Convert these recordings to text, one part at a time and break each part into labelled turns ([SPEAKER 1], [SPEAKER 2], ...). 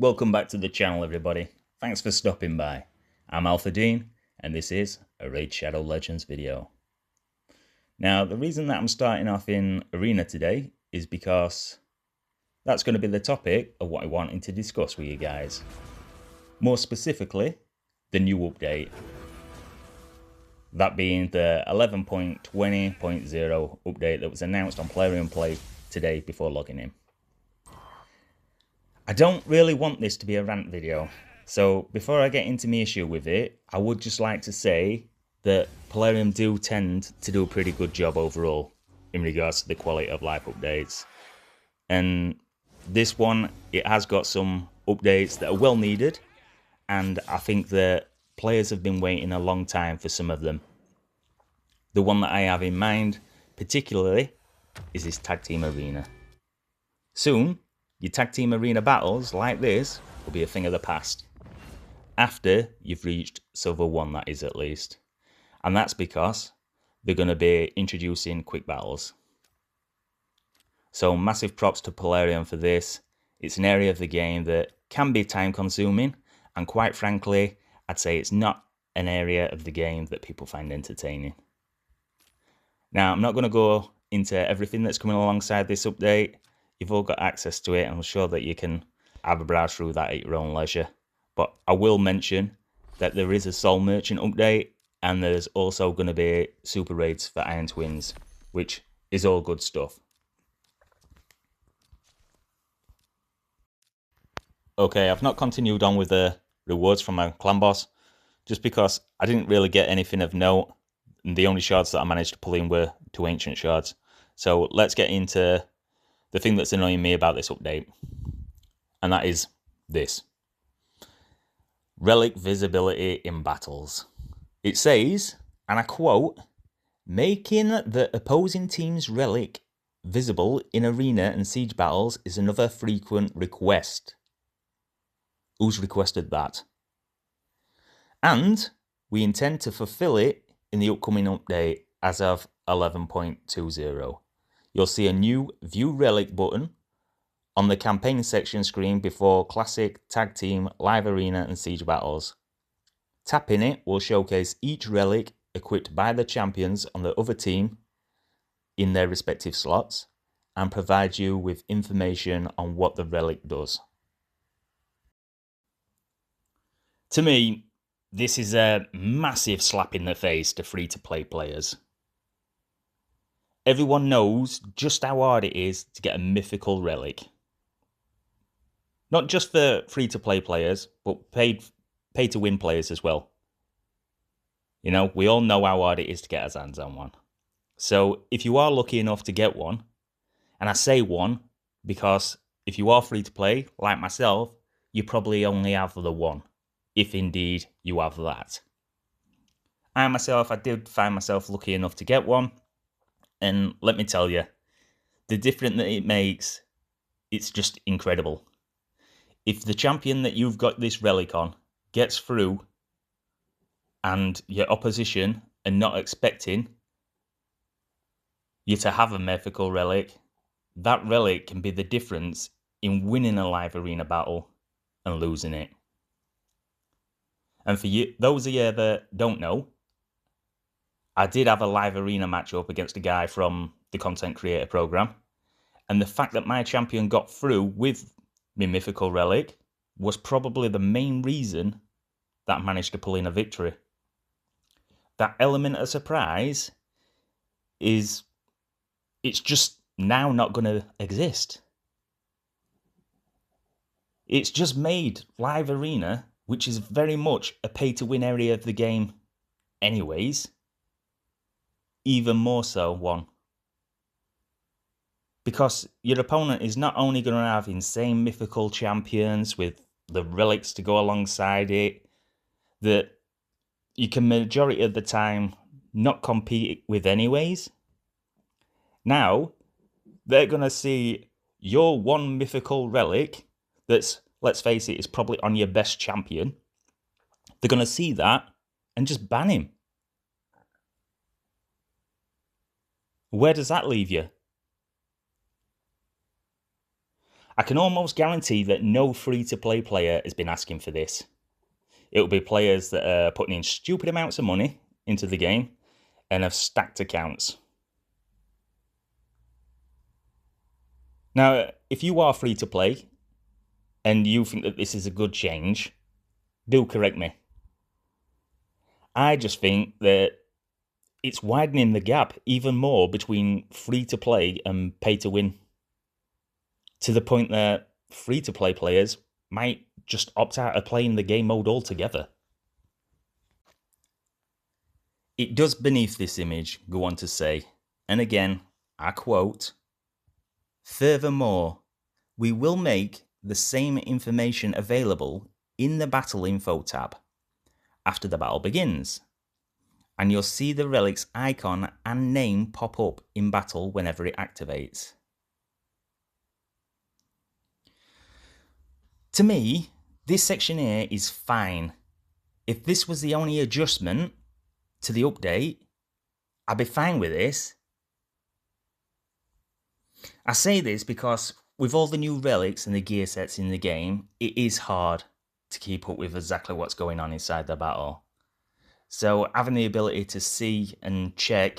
[SPEAKER 1] Welcome back to the channel, everybody. Thanks for stopping by. I'm Alpha Dean, and this is a Raid Shadow Legends video. Now, the reason that I'm starting off in Arena today is because that's going to be the topic of what I wanted to discuss with you guys. More specifically, the new update. That being the 11.20.0 update that was announced on Plarium Play today before logging in. I don't really want this to be a rant video, so before I get into my issue with it, I would just like to say that Plarium do tend to do a pretty good job overall in regards to the quality of life updates. And this one, it has got some updates that are well needed, and I think that players have been waiting a long time for some of them. The one that I have in mind, particularly, is this Tag Team Arena. Soon, your Tag Team Arena battles like this will be a thing of the past. After you've reached Silver 1, that is at least. And that's because they're going to be introducing quick battles. So massive props to Plarium for this. It's an area of the game that can be time consuming, and quite frankly, I'd say it's not an area of the game that people find entertaining. Now, I'm not going to go into everything that's coming alongside this update. You've all got access to it, and I'm sure that you can have a browse through that at your own leisure. But I will mention that there is a Soul Merchant update, and there's also going to be super raids for Iron Twins, which is all good stuff. Okay, I've not continued on with the rewards from my clan boss, just because I didn't really get anything of note, and the only shards that I managed to pull in were 2 ancient shards. So let's get into the thing that's annoying me about this update, and that is this. Relic Visibility in battles. It says, and I quote, "Making the opposing team's relic visible in arena and siege battles is another frequent request." Who's requested that? And we intend to fulfill it in the upcoming update as of 11.20. You'll see a new View Relic button on the campaign section screen before Classic, Tag Team, Live Arena and Siege Battles. Tapping it will showcase each relic equipped by the champions on the other team in their respective slots and provide you with information on what the relic does. To me, this is a massive slap in the face to free-to-play players. Everyone knows just how hard it is to get a mythical relic. Not just for free-to-play players, but pay-to-win players as well. You know, we all know how hard it is to get our hands on one. So if you are lucky enough to get one, and I say one because if you are free-to-play, like myself, you probably only have the one, if indeed you have that. I myself, I did find myself lucky enough to get one. And let me tell you, the difference that it makes, it's just incredible. If the champion that you've got this relic on gets through and your opposition are not expecting you to have a mythical relic, that relic can be the difference in winning a live arena battle and losing it. And for you, those of you that don't know, I did have a live arena matchup against a guy from the content creator program, and the fact that my champion got through with my mythical relic was probably the main reason that I managed to pull in a victory. That element of surprise it's just now not going to exist. It's just made live arena, which is very much a pay-to-win area of the game anyways, even more so one. Because your opponent is not only going to have insane mythical champions with the relics to go alongside it, that you can majority of the time not compete with anyways. Now, they're going to see your one mythical relic that's, let's face it, is probably on your best champion. They're going to see that and just ban him. Where does that leave you? I can almost guarantee that no free-to-play player has been asking for this. It'll be players that are putting in stupid amounts of money into the game and have stacked accounts. Now, if you are free-to-play and you think that this is a good change, do correct me. I just think that it's widening the gap even more between free-to-play and pay-to-win, to the point that free-to-play players might just opt out of playing the game mode altogether. It does beneath this image go on to say, and again, I quote, "Furthermore, we will make the same information available in the Battle Info tab after the battle begins, and you'll see the relic's icon and name pop up in battle whenever it activates." To me, this section here is fine. If this was the only adjustment to the update, I'd be fine with this. I say this because with all the new relics and the gear sets in the game, it is hard to keep up with exactly what's going on inside the battle. So having the ability to see and check,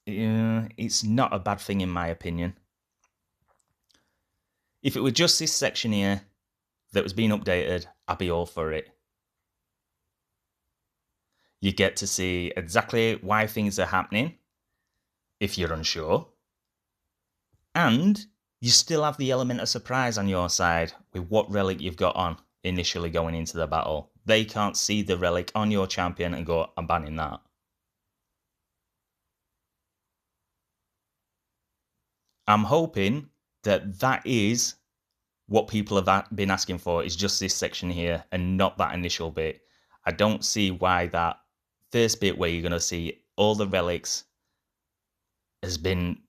[SPEAKER 1] it's not a bad thing in my opinion. If it were just this section here that was being updated, I'd be all for it. You get to see exactly why things are happening, if you're unsure. And you still have the element of surprise on your side with what relic you've got on initially going into the battle. They can't see the relic on your champion and go, I'm banning that. I'm hoping that that is what people have been asking for, is just this section here and not that initial bit. I don't see why that first bit where you're going to see all the relics has been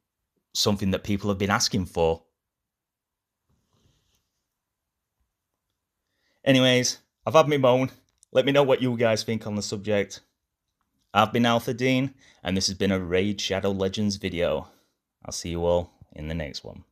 [SPEAKER 1] something that people have been asking for. Anyways, I've had my moan. Let me know what you guys think on the subject. I've been Alpha Dean, and this has been a Raid Shadow Legends video. I'll see you all in the next one.